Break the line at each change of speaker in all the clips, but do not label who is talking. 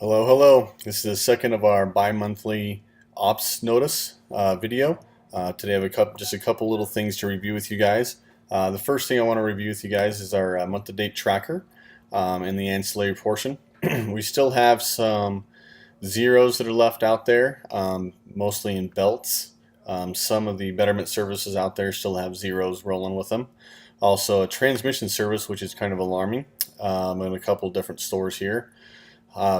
Hello, hello. This is the second of our bi-monthly ops notice video. Today I have just a couple little things to review with you guys. The first thing I want to review with you guys is our month-to-date tracker in the ancillary portion. We still have some zeros that are left out there, mostly in belts. Some of the betterment services out there still have zeros rolling with them. Also, a transmission service, which is kind of alarming, in a couple different stores here.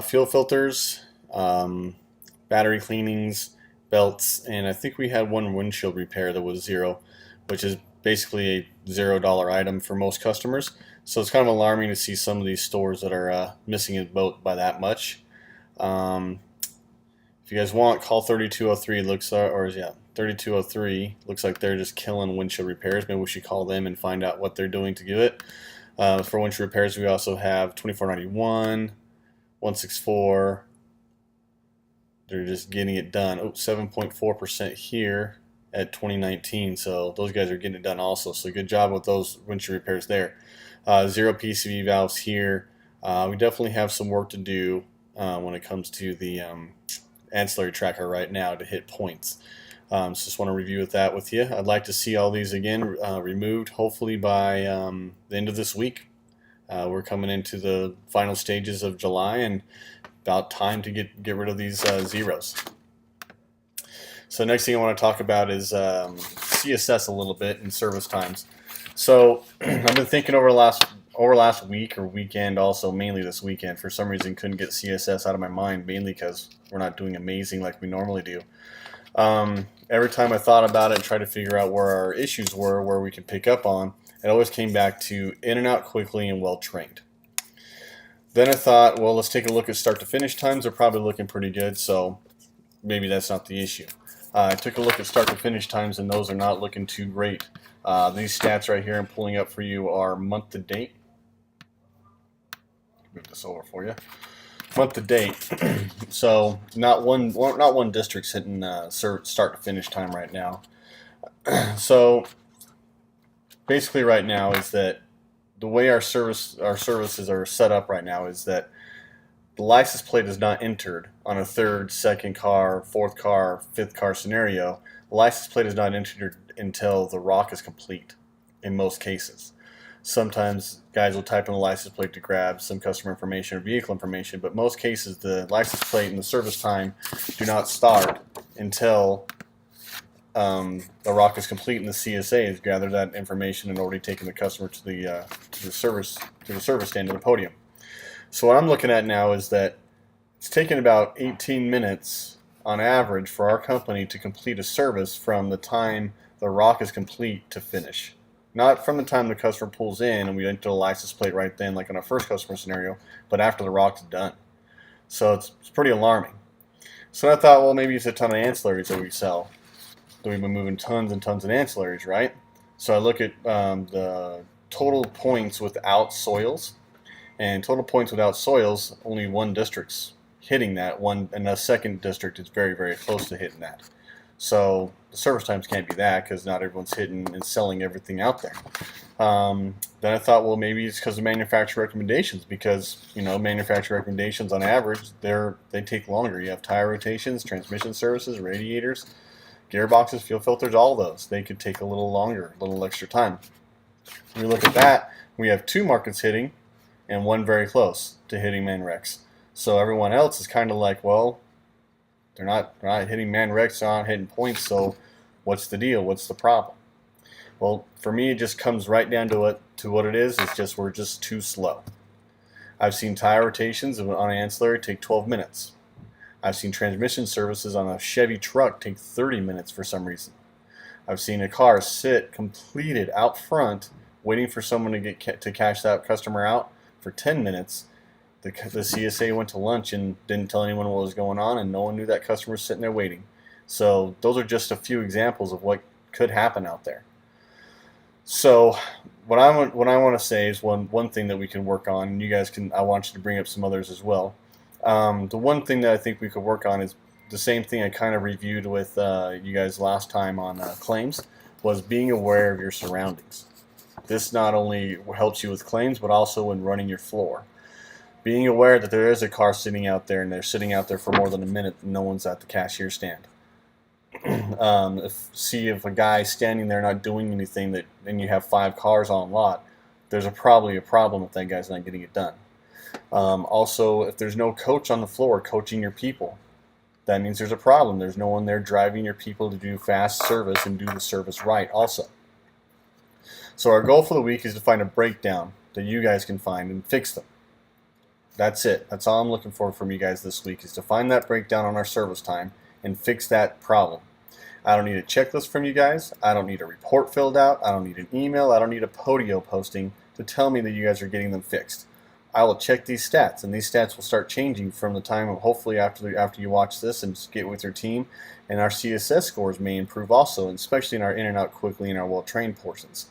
Fuel filters, battery cleanings, belts, and I think we had one windshield repair that was zero, which is basically a $0 item for most customers. So it's kind of alarming to see some of these stores that are missing a boat by that much. Um, if you guys want, call 3203. Looks or yeah, 3203 looks like they're just killing windshield repairs. Maybe we should call them and find out what they're doing to give it. For windshield repairs, we also have 2491. 164. They're just getting it done. Oh, 7.4% here at 2019. So those guys are getting it done also. So good job with those windshield repairs there. Zero PCV valves here. We definitely have some work to do when it comes to the ancillary tracker right now to hit points. So just want to review that with you. I'd like to see all these again removed, hopefully by the end of this week. We're coming into the final stages of July and about time to get rid of these zeros. So next thing I want to talk about is CSS a little bit and service times. So I've been thinking over last week or weekend, also mainly this weekend. For some reason, couldn't get CSS out of my mind, mainly because we're not doing amazing like we normally do. Every time I thought about it and tried to figure out where our issues were, where we could pick up on, it always came back to in and out quickly and well trained. Then I thought, well, let's take a look at start to finish times. They're probably looking pretty good, so maybe that's not the issue. I took a look at start to finish times, and those are not looking too great. These stats right here I'm pulling up for you are month to date. Move this over for you. Month to date. So not one district's hitting start to finish time right now. So basically right now is that the way our services are set up right now is that the license plate is not entered on a third, second car, fourth car, fifth car scenario. The license plate is not entered until the rock is complete in most cases. Sometimes guys will type in the license plate to grab some customer information or vehicle information, but most cases the license plate and the service time do not start until the rock is complete and the CSA has gathered that information and already taken the customer to the service stand to the podium. So what I'm looking at now is that it's taken about 18 minutes on average for our company to complete a service from the time the rock is complete to finish. Not from the time the customer pulls in and we enter the license plate right then, like on our first customer scenario, but after the rock's done. So it's pretty alarming. So I thought, well, maybe it's a ton of ancillaries that we sell. We've been moving tons and tons of ancillaries, right? So I look at the total points without soils, and total points without soils, only one district's hitting that one, and the second district is very, very close to hitting that. So the service times can't be that because not everyone's hitting and selling everything out there. Then I thought, well, maybe it's because of manufacturer recommendations, because manufacturer recommendations on average they take longer. You have tire rotations, transmission services, radiators, gearboxes, fuel filters, all those. They could take a little longer, a little extra time. When we look at that, we have two markets hitting and one very close to hitting man-recs. So everyone else is kind of like, well, they're not hitting man-recs, they're not hitting points, so what's the deal? What's the problem? Well, for me, it just comes right down to what it is. It's just we're just too slow. I've seen tire rotations on an ancillary take 12 minutes. I've seen transmission services on a Chevy truck take 30 minutes for some reason. I've seen a car sit completed out front, waiting for someone to cash that customer out for 10 minutes. The CSA went to lunch and didn't tell anyone what was going on, and no one knew that customer was sitting there waiting. So those are just a few examples of what could happen out there. So what I want to say is one thing that we can work on, and you guys can. I want you to bring up some others as well. The one thing that I think we could work on is the same thing I kind of reviewed with you guys last time on claims, was being aware of your surroundings. This not only helps you with claims, but also when running your floor. Being aware that there is a car sitting out there and they're sitting out there for more than a minute and no one's at the cashier stand. If a guy standing there not doing anything and you have 5 cars on lot, there's probably a problem if that guy's not getting it done. Also, if there's no coach on the floor coaching your people, that means there's a problem. There's no one there driving your people to do fast service and do the service right also. So our goal for the week is to find a breakdown that you guys can find and fix them. That's it. That's all I'm looking for from you guys this week, is to find that breakdown on our service time and fix that problem. I don't need a checklist from you guys. I don't need a report filled out. I don't need an email. I don't need a Podio posting to tell me that you guys are getting them fixed. I will check these stats, and these stats will start changing from the time of, hopefully after you watch this and get with your team, and our CSS scores may improve also, especially in our in and out quickly and our well-trained portions.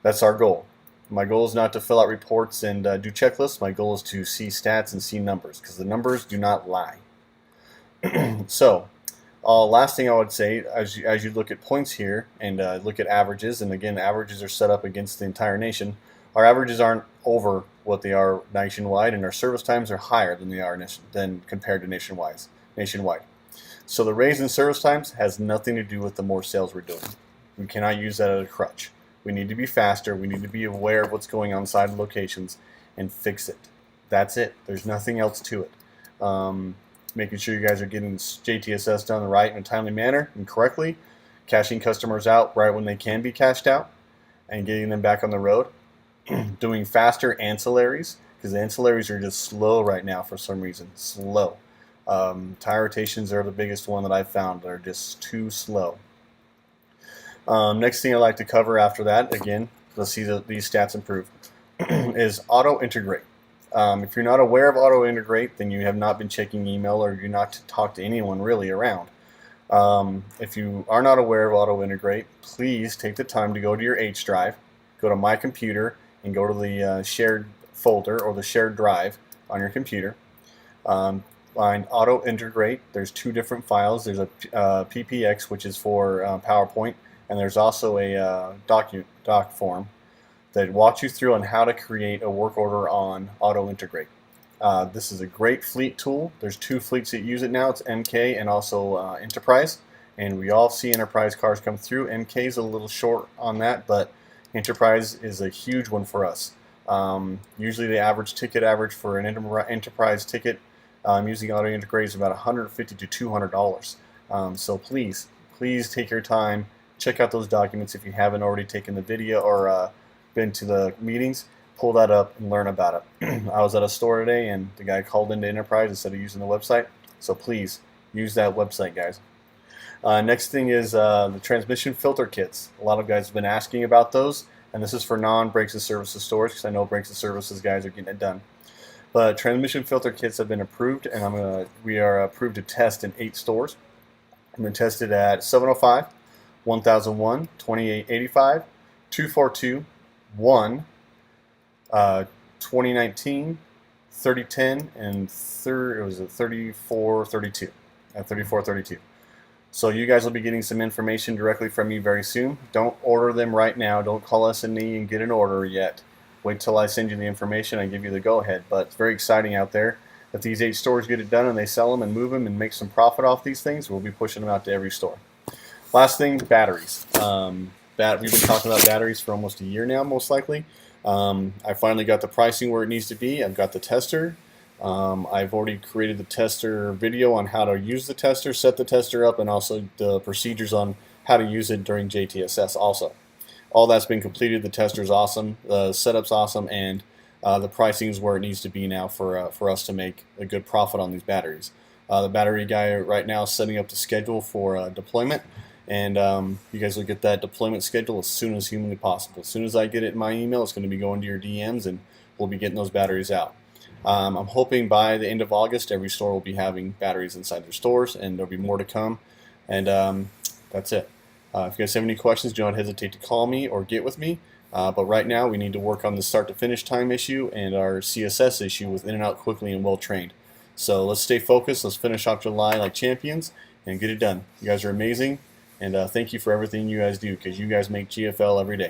That's our goal. My goal is not to fill out reports and do checklists. My goal is to see stats and see numbers, because the numbers do not lie. So, last thing I would say, as you look at points here and look at averages, and again, averages are set up against the entire nation. Our averages aren't over what they are nationwide, and our service times are higher than they are compared to nationwide. So the raise in service times has nothing to do with the more sales we're doing. We cannot use that as a crutch. We need to be faster. We need to be aware of what's going on inside locations and fix it. That's it. There's nothing else to it. Making sure you guys are getting JTSS done right in a timely manner and correctly, cashing customers out right when they can be cashed out, and getting them back on the road. Doing faster ancillaries, because the ancillaries are just slow right now for some reason. Slow. Tire rotations are the biggest one that I've found. They're just too slow. Next thing I'd like to cover after that, again, let's see these stats improve, is Auto Integrate. If you're not aware of Auto Integrate, then you have not been checking email, or you're not talked to anyone really around. If you are not aware of Auto Integrate, please take the time to go to your H drive, go to My Computer, and go to the shared folder or the shared drive on your computer. Find Auto Integrate. There's 2 different files. There's a PPX, which is for PowerPoint, and there's also a doc form that walks you through on how to create a work order on Auto Integrate. This is a great fleet tool. There's 2 fleets that use it now. It's MK and also Enterprise, and we all see Enterprise cars come through. MK is a little short on that, but Enterprise is a huge one for us. Usually the average ticket average for an Enterprise ticket using Auto Integrate is about $150 to $200. So please take your time, check out those documents. If you haven't already taken the video or been to the meetings, pull that up and learn about it. I was at a store today and the guy called into Enterprise instead of using the website. So please use that website, guys. Next thing is the transmission filter kits. A lot of guys have been asking about those, and this is for non-Brakes and Services stores, because I know Brakes and Services guys are getting it done. But transmission filter kits have been approved, and we are approved to test in 8 stores. I've been tested at 705, 1001, 2885, 242, 1, 2019, 3010, and 3432. At 3432. So you guys will be getting some information directly from me very soon. Don't order them right now. Don't call S&E and get an order yet. Wait till I send you the information and give you the go-ahead. But it's very exciting out there. If these 8 stores get it done and they sell them and move them and make some profit off these things, we'll be pushing them out to every store. Last thing, batteries. We've been talking about batteries for almost a year now, most likely. I finally got the pricing where it needs to be. I've got the tester. I've already created the tester video on how to use the tester, set the tester up, and also the procedures on how to use it during JTSS also. All that's been completed. The tester's awesome, the setup's awesome, and the pricing is where it needs to be now for us to make a good profit on these batteries. The battery guy right now is setting up the schedule for deployment, and you guys will get that deployment schedule as soon as humanly possible. As soon as I get it in my email, it's going to be going to your DMs, and we'll be getting those batteries out. I'm hoping by the end of August, every store will be having batteries inside their stores, and there'll be more to come. And that's it. If you guys have any questions, do not hesitate to call me or get with me. But right now, we need to work on the start to finish time issue and our CSS issue with in and out quickly and well trained. So let's stay focused. Let's finish off July like champions and get it done. You guys are amazing, and thank you for everything you guys do, because you guys make GFL every day.